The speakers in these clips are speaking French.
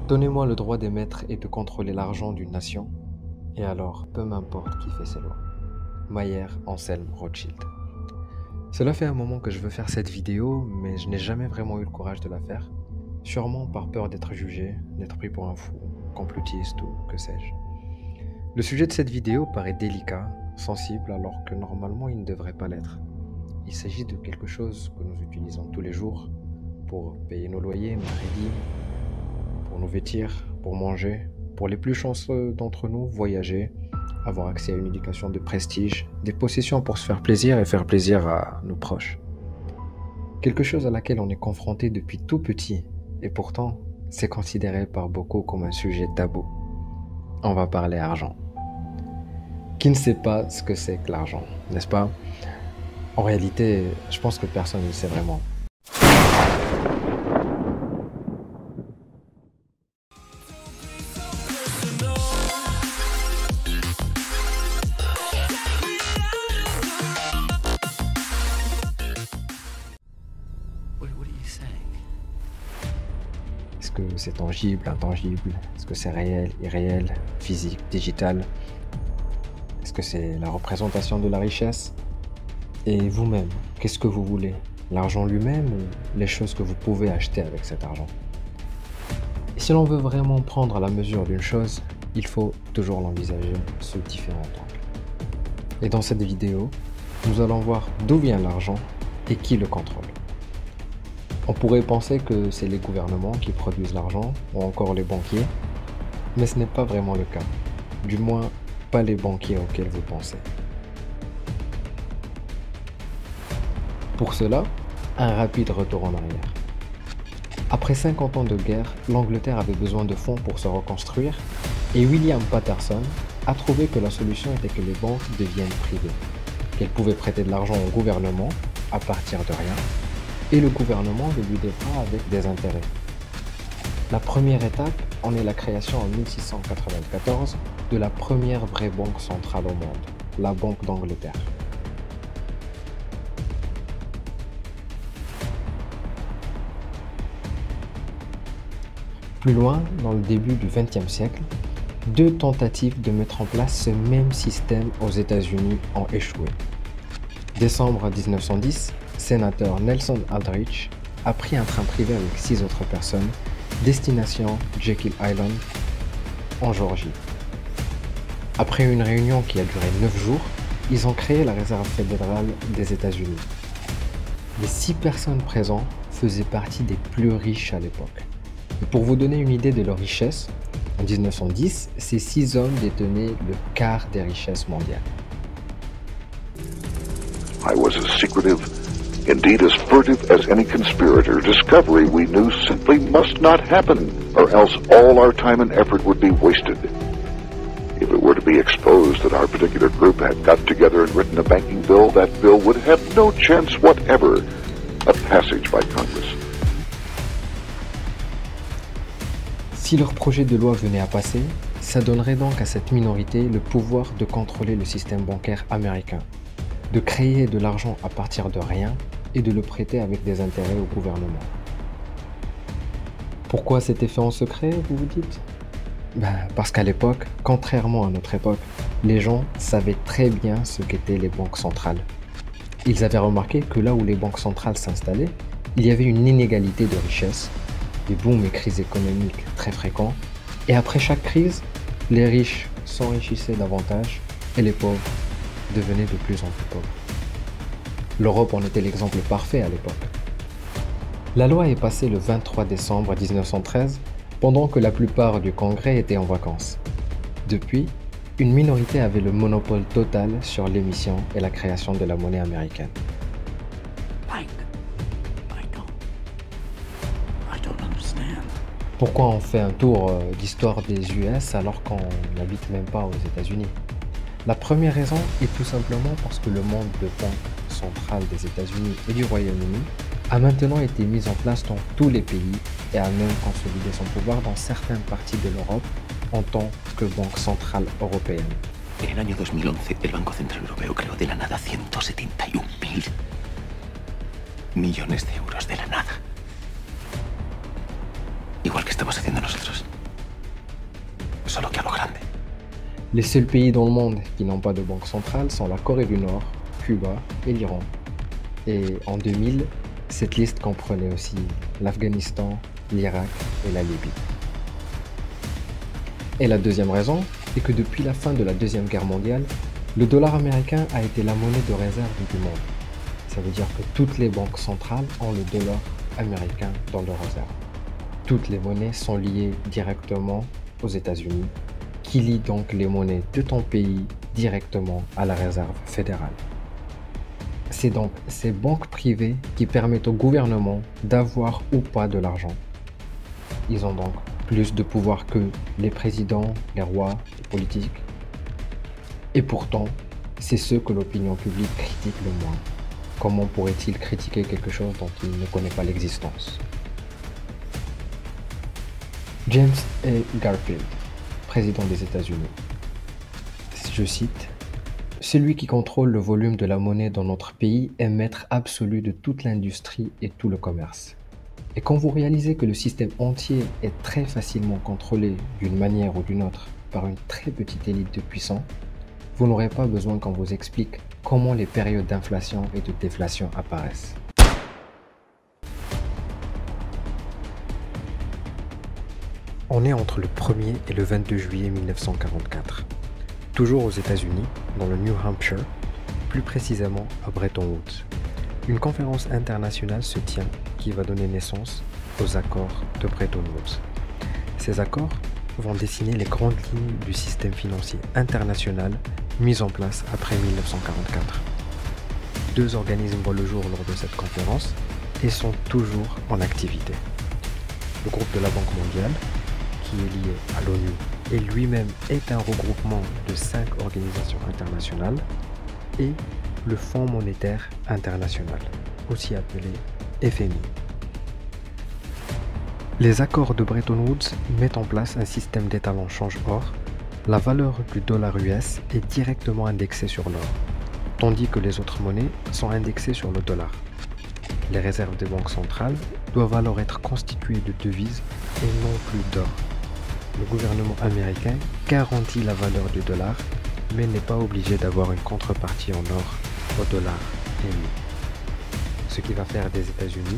Donnez-moi le droit d'émettre et de contrôler l'argent d'une nation, et alors, peu m'importe qui fait ses lois. Mayer Anselm Rothschild. Cela fait un moment que je veux faire cette vidéo, mais je n'ai jamais vraiment eu le courage de la faire. Sûrement par peur d'être jugé, d'être pris pour un fou, complotiste ou que sais-je. Le sujet de cette vidéo paraît délicat, sensible, alors que normalement il ne devrait pas l'être. Il s'agit de quelque chose que nous utilisons tous les jours pour payer nos loyers, nos crédits, pour nous vêtir, pour manger, pour les plus chanceux d'entre nous, voyager, avoir accès à une éducation de prestige, des possessions pour se faire plaisir et faire plaisir à nos proches. Quelque chose à laquelle on est confronté depuis tout petit, et pourtant, c'est considéré par beaucoup comme un sujet tabou. On va parler argent. Qui ne sait pas ce que c'est que l'argent, n'est-ce pas? En réalité, je pense que personne ne le sait vraiment. Est-ce que c'est tangible, intangible? Est-ce que c'est réel, irréel, physique, digital? Est-ce que c'est la représentation de la richesse? Et vous-même, qu'est-ce que vous voulez? L'argent lui-même ou les choses que vous pouvez acheter avec cet argent? Et si l'on veut vraiment prendre la mesure d'une chose, il faut toujours l'envisager sous différents angles. Et dans cette vidéo, nous allons voir d'où vient l'argent et qui le contrôle. On pourrait penser que c'est les gouvernements qui produisent l'argent ou encore les banquiers, mais ce n'est pas vraiment le cas. Du moins, pas les banquiers auxquels vous pensez. Pour cela, un rapide retour en arrière. Après 50 ans de guerre, l'Angleterre avait besoin de fonds pour se reconstruire et William Paterson a trouvé que la solution était que les banques deviennent privées, qu'elles pouvaient prêter de l'argent au gouvernement à partir de rien et le gouvernement le lui devra avec des intérêts. La première étape en est la création en 1694 de la première vraie banque centrale au monde, la Banque d'Angleterre. Plus loin, dans le début du XXe siècle, deux tentatives de mettre en place ce même système aux États-Unis ont échoué. Décembre 1910, sénateur Nelson Aldrich a pris un train privé avec 6 autres personnes, destination Jekyll Island, en Géorgie. Après une réunion qui a duré 9 jours, ils ont créé la Réserve fédérale des États-Unis. Les 6 personnes présentes faisaient partie des plus riches à l'époque. Et pour vous donner une idée de leur richesse, en 1910, ces 6 hommes détenaient le quart des richesses mondiales. I was as secretive, indeed as furtive as any conspirator. Discovery, we knew, simply must not happen, or else all our time and effort would be wasted. If it were to be exposed that our particular group had got together and written a banking bill, that bill would have no chance whatever of passage by Congress. Si leur projet de loi venait à passer, ça donnerait donc à cette minorité le pouvoir de contrôler le système bancaire américain, de créer de l'argent à partir de rien et de le prêter avec des intérêts au gouvernement. Pourquoi c'était fait en secret, vous vous dites? Parce qu'à l'époque, contrairement à notre époque, les gens savaient très bien ce qu'étaient les banques centrales. Ils avaient remarqué que là où les banques centrales s'installaient, il y avait une inégalité de richesse, des booms et crises économiques très fréquents, et après chaque crise, les riches s'enrichissaient davantage et les pauvres devenaient de plus en plus pauvres. L'Europe en était l'exemple parfait à l'époque. La loi est passée le 23 décembre 1913, pendant que la plupart du Congrès étaient en vacances. Depuis, une minorité avait le monopole total sur l'émission et la création de la monnaie américaine. Pourquoi on fait un tour d'histoire des US alors qu'on n'habite même pas aux États-Unis? La première raison est tout simplement parce que le monde de banque centrale des États-Unis et du Royaume-Uni a maintenant été mis en place dans tous les pays et a même consolidé son pouvoir dans certaines parties de l'Europe en tant que banque centrale européenne. En el año 2011, el Banco Central Europeo creó de la nada 171.000 millones de euros de la nada. Igual que estamos haciendo nosotros. Les seuls pays dans le monde qui n'ont pas de banque centrale sont la Corée du Nord, Cuba et l'Iran. Et en 2000, cette liste comprenait aussi l'Afghanistan, l'Irak et la Libye. Et la deuxième raison est que depuis la fin de la Deuxième Guerre mondiale, le dollar américain a été la monnaie de réserve du monde. Ça veut dire que toutes les banques centrales ont le dollar américain dans leurs réserves. Toutes les monnaies sont liées directement aux États-Unis, qui lient donc les monnaies de ton pays directement à la réserve fédérale. C'est donc ces banques privées qui permettent au gouvernement d'avoir ou pas de l'argent. Ils ont donc plus de pouvoir que les présidents, les rois, les politiques. Et pourtant, c'est ce que l'opinion publique critique le moins. Comment pourrait-il critiquer quelque chose dont il ne connaît pas l'existence? James A. Garfield, président des États-Unis. Je cite, « Celui qui contrôle le volume de la monnaie dans notre pays est maître absolu de toute l'industrie et tout le commerce. Et quand vous réalisez que le système entier est très facilement contrôlé d'une manière ou d'une autre par une très petite élite de puissants, vous n'aurez pas besoin qu'on vous explique comment les périodes d'inflation et de déflation apparaissent. » On est entre le 1er et le 22 juillet 1944, toujours aux États-Unis, dans le New Hampshire, plus précisément à Bretton Woods. Une conférence internationale se tient qui va donner naissance aux accords de Bretton Woods. Ces accords vont dessiner les grandes lignes du système financier international mis en place après 1944. Deux organismes voient le jour lors de cette conférence et sont toujours en activité. Le groupe de la Banque mondiale, qui est lié à l'ONU et lui-même est un regroupement de 5 organisations internationales, et le Fonds monétaire international, aussi appelé FMI. Les accords de Bretton Woods mettent en place un système d'étalon change-or. La valeur du dollar US est directement indexée sur l'or, tandis que les autres monnaies sont indexées sur le dollar. Les réserves des banques centrales doivent alors être constituées de devises et non plus d'or. Le gouvernement américain garantit la valeur du dollar, mais n'est pas obligé d'avoir une contrepartie en or au dollar émis. Ce qui va faire des États-Unis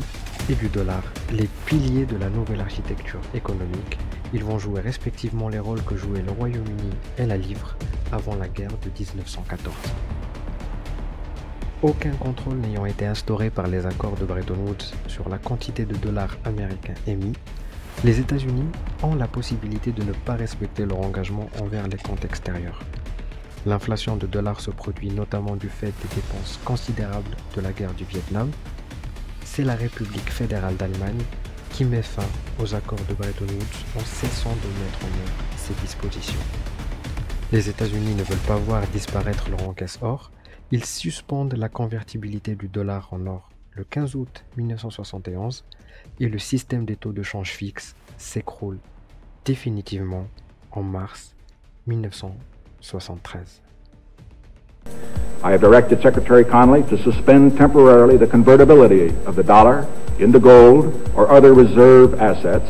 et du dollar les piliers de la nouvelle architecture économique. Ils vont jouer respectivement les rôles que jouaient le Royaume-Uni et la livre avant la guerre de 1914. Aucun contrôle n'ayant été instauré par les accords de Bretton Woods sur la quantité de dollars américains émis, les États-Unis ont la possibilité de ne pas respecter leur engagement envers les comptes extérieurs. L'inflation de dollars se produit notamment du fait des dépenses considérables de la guerre du Vietnam. C'est la République fédérale d'Allemagne qui met fin aux accords de Bretton Woods en cessant de mettre en œuvre ces dispositions. Les États-Unis ne veulent pas voir disparaître leur encaisse or. Ils suspendent la convertibilité du dollar en or le 15 août 1971 et le système des taux de change fixe s'écroule définitivement en mars 1973. I have directed Secretary Connally to suspend temporarily the convertibility of the dollar into gold or other reserve assets.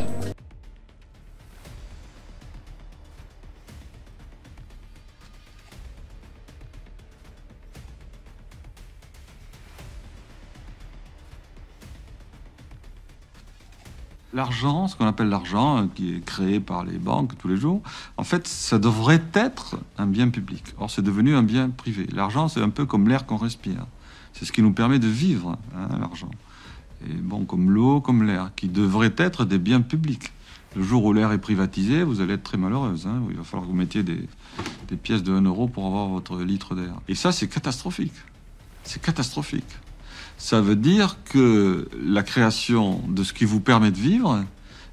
L'argent, ce qu'on appelle l'argent, qui est créé par les banques tous les jours, en fait, ça devrait être un bien public. Or, c'est devenu un bien privé. L'argent, c'est un peu comme l'air qu'on respire. C'est ce qui nous permet de vivre, l'argent. Et bon, comme l'eau, comme l'air, qui devraient être des biens publics. Le jour où l'air est privatisé, vous allez être très malheureuse. Il va falloir que vous mettiez des pièces de 1 euro pour avoir votre litre d'air. Et ça, c'est catastrophique. C'est catastrophique. Ça veut dire que la création de ce qui vous permet de vivre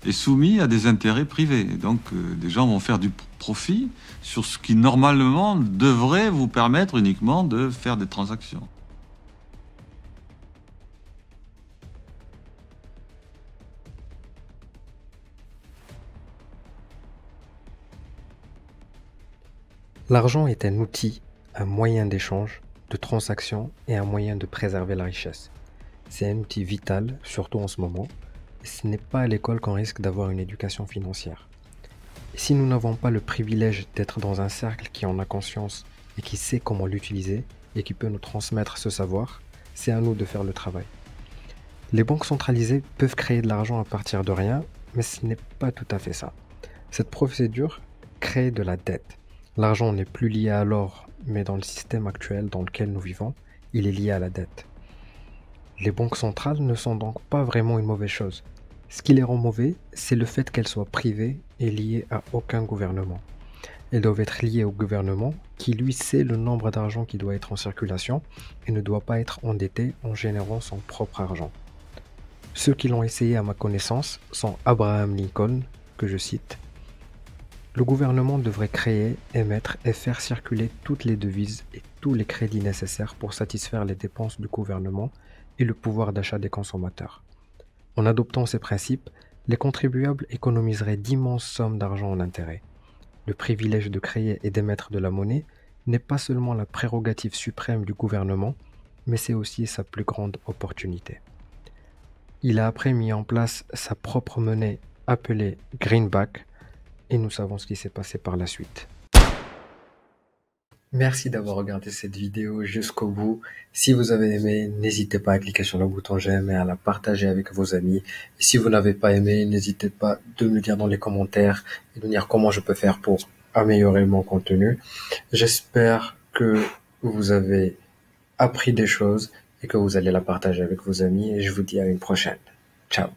est soumise à des intérêts privés. Et donc, des gens vont faire du profit sur ce qui, normalement, devrait vous permettre uniquement de faire des transactions. L'argent est un outil, un moyen d'échange, de transaction et un moyen de préserver la richesse. C'est un outil vital, surtout en ce moment, et ce n'est pas à l'école qu'on risque d'avoir une éducation financière. Et si nous n'avons pas le privilège d'être dans un cercle qui en a conscience et qui sait comment l'utiliser et qui peut nous transmettre ce savoir, c'est à nous de faire le travail. Les banques centralisées peuvent créer de l'argent à partir de rien, mais ce n'est pas tout à fait ça. Cette procédure crée de la dette. L'argent n'est plus lié à l'or, mais dans le système actuel dans lequel nous vivons, il est lié à la dette. Les banques centrales ne sont donc pas vraiment une mauvaise chose. Ce qui les rend mauvais, c'est le fait qu'elles soient privées et liées à aucun gouvernement. Elles doivent être liées au gouvernement qui lui sait le nombre d'argent qui doit être en circulation et ne doit pas être endetté en générant son propre argent. Ceux qui l'ont essayé à ma connaissance sont Abraham Lincoln, que je cite. Le gouvernement devrait créer, émettre et faire circuler toutes les devises et tous les crédits nécessaires pour satisfaire les dépenses du gouvernement et le pouvoir d'achat des consommateurs. En adoptant ces principes, les contribuables économiseraient d'immenses sommes d'argent en intérêts. Le privilège de créer et d'émettre de la monnaie n'est pas seulement la prérogative suprême du gouvernement, mais c'est aussi sa plus grande opportunité. Il a après mis en place sa propre monnaie appelée Greenback, et nous savons ce qui s'est passé par la suite. Merci d'avoir regardé cette vidéo jusqu'au bout. Si vous avez aimé, n'hésitez pas à cliquer sur le bouton j'aime et à la partager avec vos amis. Et si vous n'avez pas aimé, n'hésitez pas de me le dire dans les commentaires et de me dire comment je peux faire pour améliorer mon contenu. J'espère que vous avez appris des choses et que vous allez la partager avec vos amis et je vous dis à une prochaine. Ciao.